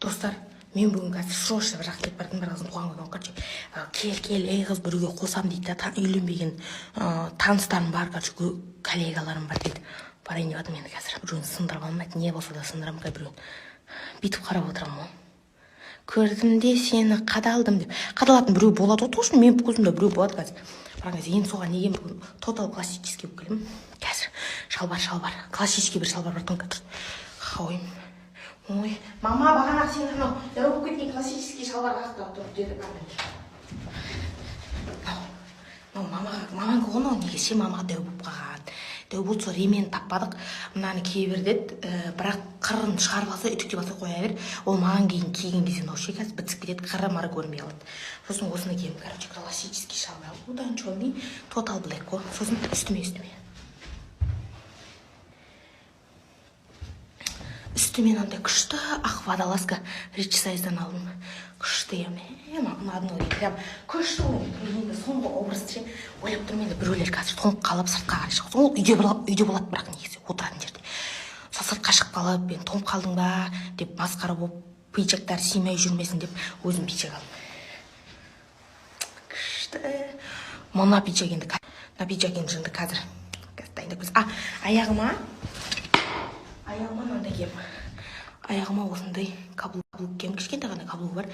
Достар, мен бүгін қазір срочно бір жаққа кетіп бардым, бір қыздың туған күні. Короче, кел, ей қыз, біреуге қосам дейді да, үйленбеген таныстарым бар, короче, коллегаларым бар дейді. Барайын деп жатырмын енді қазір. Біреуін сындырып алмайды, не болса да сындырамын, біреуін. Бүйтіп қарап отырамын ғой. Көрдім де сені қадалдым деп. Қадалатын біреу болады ғой, точно менің көзімде біреу болады қазір. Бірақ енді соған неге бүгін тотал классический болып келемін. Қазір шалбар, классический бір шалбар бар тонко тұр. Ойым. Ой, мама, бағана сен анау дәу болып кеткен классический шалбар қақтап тұр деді коммент. Мамаң оны неге сен мамаға дәу болып қалған. Дәу болса ремен таппадық, мынаны кие бер деді, бірақ қырын шығарып алса, үтіктеп алса қоя бер. Ол маған киген кезде науши қазір бітісіп кетеді, қыры-мары көрінбей қалады. Сосын осыны киемін, короче, классический шалбар. Одан черный, total black қой. Сосын үстіме. Үстімен андай күшті ақ водолазка Rich Size'дан алдым. Күшті еме, ұнадың ой, прям күшті ой. Енді соңғы образды ойлап тұрмын, енді біреулер қазір тоңып қалып сыртқа қарай шығып. Ол үйде болады, бірақ негізі отыратын жерде. Сол сыртқа шығып қалып, мен тоңып қалдың ба деп масқара болып, пиджактар симай жүрмесін деп өзім пиджак алдым. Күшті. Мына пиджак енді жынды қазір дайындап келсін. Аяғыма мынандай кием. Аяғыма осындай каблук кием, кішкентай ғана каблугі бар.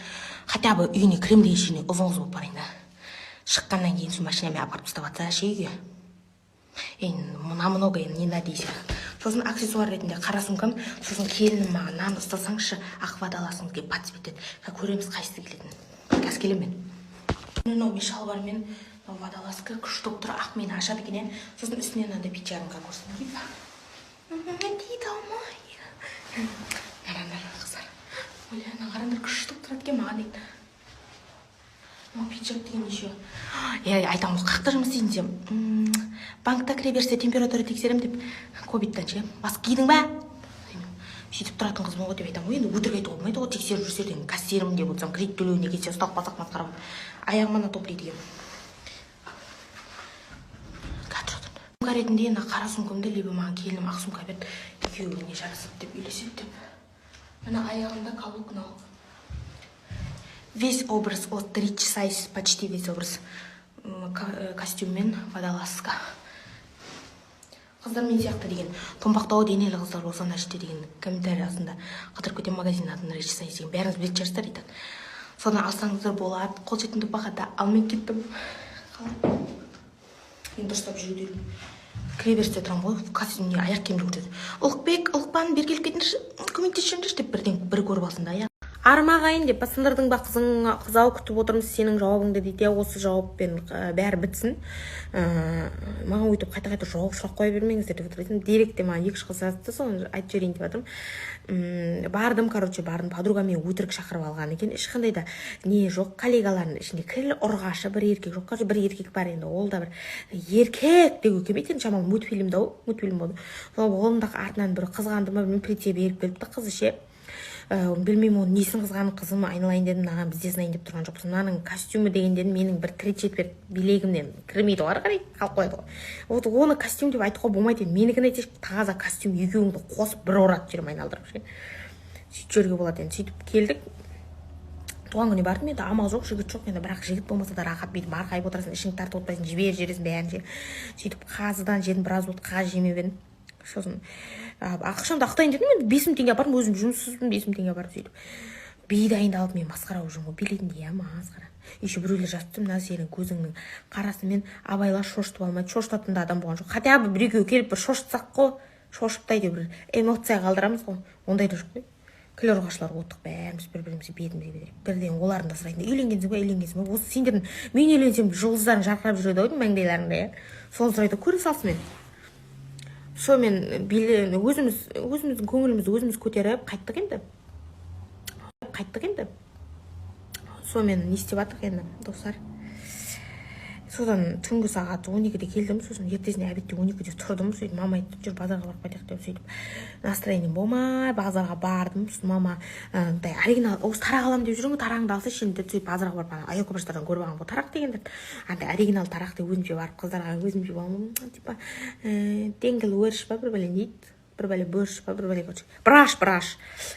Хотя бы үйіне кірем дегенше ұзын болып барайын да. Шыққаннан кейін сол машинамен апарып тастап жатса үйге. Много не надейся. Сосын аксессуар ретінде қара сумкам, сосын келінім маған мынаны ұстасаңызшы, ақ водолазкаңыз деп батып етеді. Көреміз қайсысы келетінін. Қазір келемін мен. Мен шалбармен водолазка күшті болып тұр, ақ мені ашады екен. Сосын үстіне мынандай пиджагымға көрсін киіп. Дейді алмай. Қарандар қыздар. Қарандар күшті болып тұрады екен маған дейді. Пиджак деген еще. Айтамын, қақта жұмыс істейін десем. Банкта кіре берсе температура тексерем деп. Ковидтан ше. Басып кидің ба? Сөйтіп тұратын қыз болған деп айтамын. Енді өтірік айтуға болмайды ғой, тексеріп жүрсерден кассирім деп отырсам, кредит төлеуіне кетсе ұсталып қалсақ масқара болып. Аяғыма топлайды екен. Сумка ретінде енді қара сумкамды либо маған келінім ақ сумка берді. Екеуіне жарасып деп үйлеседі деп. Мына аяғымда каблук мынау. Весь образ от Rich Size, почти весь образ. Костюммен водолазка. Қыздар мен сияқты деген томпақтау денелі қыздар болса нәрсте деген комментарий астында қыдырып кетем магазин атын Rich Size деген бәріңіз білетін шығарсыздар дейді. Соны алсаңыздар болады, қолжетімді бағада. Ал мен кеттім. Енді дұрыстап жүруде кіре берсе тұрам ғой, костюміне аяқ киімді көрсетеді. Ұлықпан бер келіп кетіңдерші, көмектесіңдерші деп бір көріп алсын да. Армағайын деп басындырдың ба қызау күтіп отырмыз сенің жауабыңды дейді. Осы жауаппен бәрі бітсін. Маған өйтіп қайта жауап сұрақ қоя бермеңіздер деп отырмын. Директте маған 2-3 қыз жазды, соны айтып жіберейін деп жатырмын. Бардым, подругамен өтірік шақырып алған екен. Ешқандай да не жоқ, коллегалардың ішінде кіл ұрғашы бір еркек жоқ. Короче, бір еркек бар енді. Ол да бір еркек деуге келмейді. Шамалы мультфильм болды. Қолымдағы артынан бір қызғанды ма, мен прите беріп келіпті қызы ше. Білмеймін, оны несін қызғанын қызым айналайын дедім, маған бізде знайын деп тұрған жоқпыз. Мынаның костюмі дегенден менің бір тіречет билегімнен кірмейді ғой, қарай қалып қояды ғой. Оны костюм деп айтуға болмайды. Менікін айтсақ таза костюм екеуіңді қосып бір оратып жүрем айналдырып ше. Сөйтіп жүрге болады енді. Сөйтіп келдік. Туған күніне бардым енді, амал жоқ, жігіт жоқ енді, бірақ жігіт болмаса да рахат бүйтіп марқайып отырасың, ішіңді тартып отпайсың, жібересің бәрін ше. Сөйтіп қазыдан жедім, біраз болды, қаз жемеп едім. Сосын ақшамды ақтайын дедім, мен 5000 теңге апардым, өзім жұмыссызбын, 5000 теңге апардым сөйтіп. Бидайынды алып мен масқара болып жүрмін ғой, билетінде масқара. Еще біреулер жазыпты, мына сенің көзіңнің қарасымен абайла шошытып алмайды, шошытатын да адам болған жоқ. Хотя бы бір-екеу келіп бір шошытсақ қой, шошыптай деп бір эмоция қалдырамыз ғой, ондай да жоқ қой. Күл ұрғашылар оттық бәріміз бір-бірімізге бетімізге бедірек. Бірден олардың да сұрайтын, үйленгенсің ба? Осы сендердің мен үйленсем жұлдыздарын жарқырап жүреді ғой, маңдайларыңда, соны сұрайды, көре салсын мен. Сонымен өзіміздің көңілімізді өзіміз көтеріп қайттық енді. Сонымен не істеп жатық енді, достар. Содан түнгі сағат 12-де келдім, сосын ертесіне обедте 12-де тұрдым, сөйтіп мама айтты, жүр базарға барып қайтайық деп, сөйтіп настроением болмай базарға бардым. Сосын мама оригинал осы тарақ аламын деп жүрмін, тарағыңды алсайшы енді деп, сөйтіп базарға барып Айокобаштардан көріп алған бұл тарақ дегендер. Оригинал тарақты өзімше барып қыздарға өзімше болмын, типа тенгіл өрш па бір бәле дейді, бір бәле бөрш па бір бәле, браш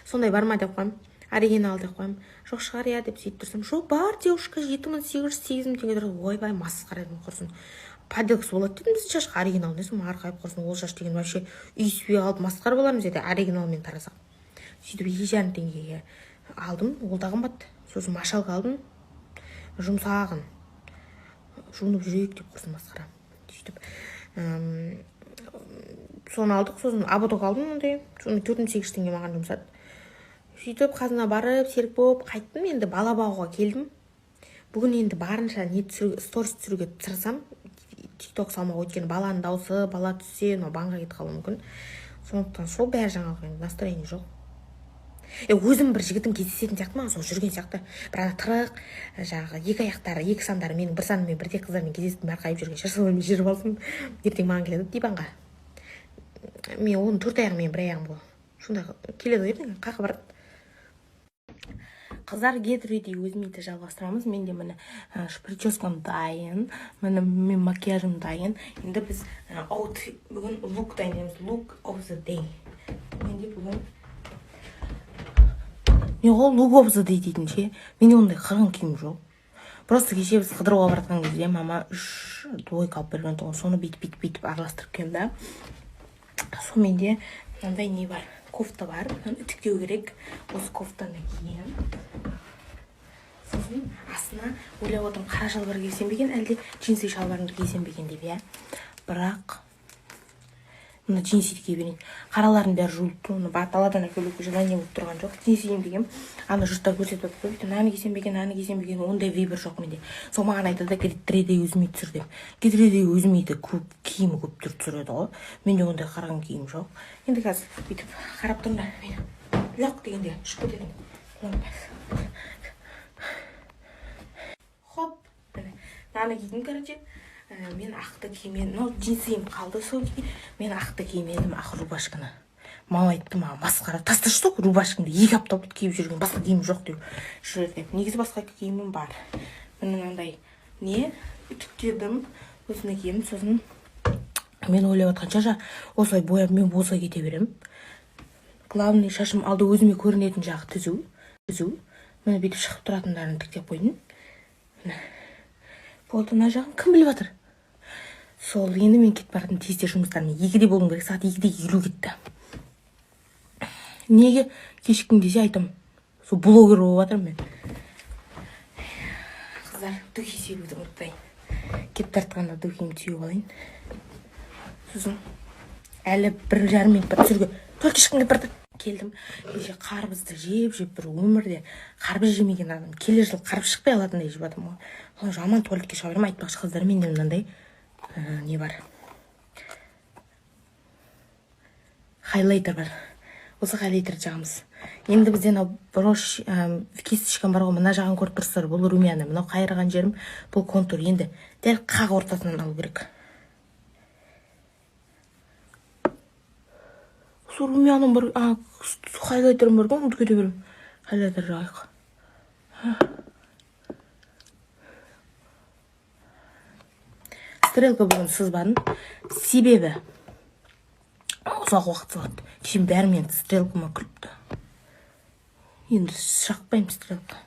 сондай бар ма деп қойым. оригинал деп қоямын. Жоқ шығар я деп сөйтіп тұрсам, жоқ бар девушка 7800-8000 теңге тұрады. Ойбай, масқара дедім, құрсын. Поделкасы болады дедім, сіз шашқа оригинал десем, арқайып құрсын, ол шаш деген вообще үйіспей қалып масқара болармыз деді, оригиналмен таразақ. Сөйтіп 2,5 теңгеге алдым, ол да қымбат. Сосын машалға алдым, жұмсағын жуынып жүрейік деп құрсын, масқара. Сөйтіп соны алдық, сосын абуток алдым, ондай соны 4-8 теңге маған жұмсады. Сөйтіп қазына барып серік болып қайттым, енді бала бағуға келдім. Бүгін енді барынша сторис түсіруге тырысам, тикток салмауға, өйткені баланың дауысы, бала түссе, банға кетіп қалуы мүмкін. Сондықтан сол бәрі жаңалық, енді настроение жоқ. Өзім бір жігітім кездесетін сияқты ма, сол жүрген сияқты. Бірақ тырық, жаңағы екі аяқтары, екі сандары менің бір саныммен бірдей қыздармен кездестім, әрқайып жүрген шашылармен жүріп алсын. Ертең маған келеді диванға. Мен оның 4 аяғымен 1 аяғым бол. Сонда келеді ертең, қақы барады. Қыздар get ready өзімейді жалғастырамыз. Мен де мені прическам дайын, мен макияжым дайын. Енді біз бүгін look дайындаймыз. Look of the day. Менде бүгін мен ол look of the day дейтін ше. Менде ондай қырғын киім жоқ. Просто кеше біз қыдыруға баратқан кезде мама 3 двойка алып берген тұғын. Соны бүйтіп араластырып кем да. Сонымен де мынандай не бар? Кофта бар. Үтіктеу керек. Осы кофтаны кием. Сосын астына ойлап отырмын, қара шалбар кисем бе екен, әлде джинсы шалбарымды кисем бе екен деп, иә. Бірақ мына джинсиді кие берейін. Қараларын бәрі жуылып, оны даладан әкелуге желание болып тұрған жоқ. Джинсы кием дегем, ана жұрттар көрсетіп қойды. Наны кисем бе екен, ондай вибір жоқ менде. Сол маған айтады, get-ready өзіме түсір деп. Get-ready өзімейді киімі көп түр түсіреді ғой. Менде ондай қарған киім жоқ. Енді қазір бүйтіп қарап тұрмын да, мені лақ дегенде ұшып кетеді. Хоп, наны кидім, короче. Мен ақты кимен, джинсиім қалды сол кейін. Мен ақты кименім, ақ рубашканы. Мама айтты маған, масқара, тасташы сол рубашкаңды 2 апта болды киіп жүрген, басқа киім жоқ деп жүреді. Негізі басқа киімім бар. Мен мынандай үтіктедім, өзіне киемін, сосын мен ойлап жатқанша осылай бояп мен болса кете берем. Главный шашым алды өзіме көрінетін жағы түзу. Мені бүйтіп шығып тұратындарын тіктеп қойдым. Болды, мына жағын кім біліп жатыр? Сол енді мен кетіп баратын тезде жұмыстармен 2-де болуым керек, сағат 2-де 50 кетті. Неге кешіктің десе айтам. Сол блогер болып жатырмын мен. Қыздар, духи себуді ұмытпайын. Кетіп тартқанда духимді сүйіп алайын. Сосын әлі 1,5 минут бар түсірге. Только ешкім деп барды. Келдім, кеше қарбызды жеп бір өмірде қарбыз жемеген адам. Келер жыл қарбыз шықпай алатындай жеп жатырмын ғой. Сол жаман туалетке шыға беремін, айтпақшы қыздар, менде мынандай не бар? Хайлайтер бар. Осы хайлайтер жағымыз. Енді бізден брош кисточкам бар ғой, мына жағын көріп тұрсыздар, бұл румяна, мынау қайырған жерім, бұл контур. Енді дәл қақ ортасынан алу керек. Сол румяным бар, хайлайтерім бар, ұмытып кете берем. Хайлайтер жағайық. Стрелка бүгін сызбадым. Себебі ұзақ уақыт салады. Кешен бәрі мен стрелкама күліпті. Енді шақпаймын стрелка.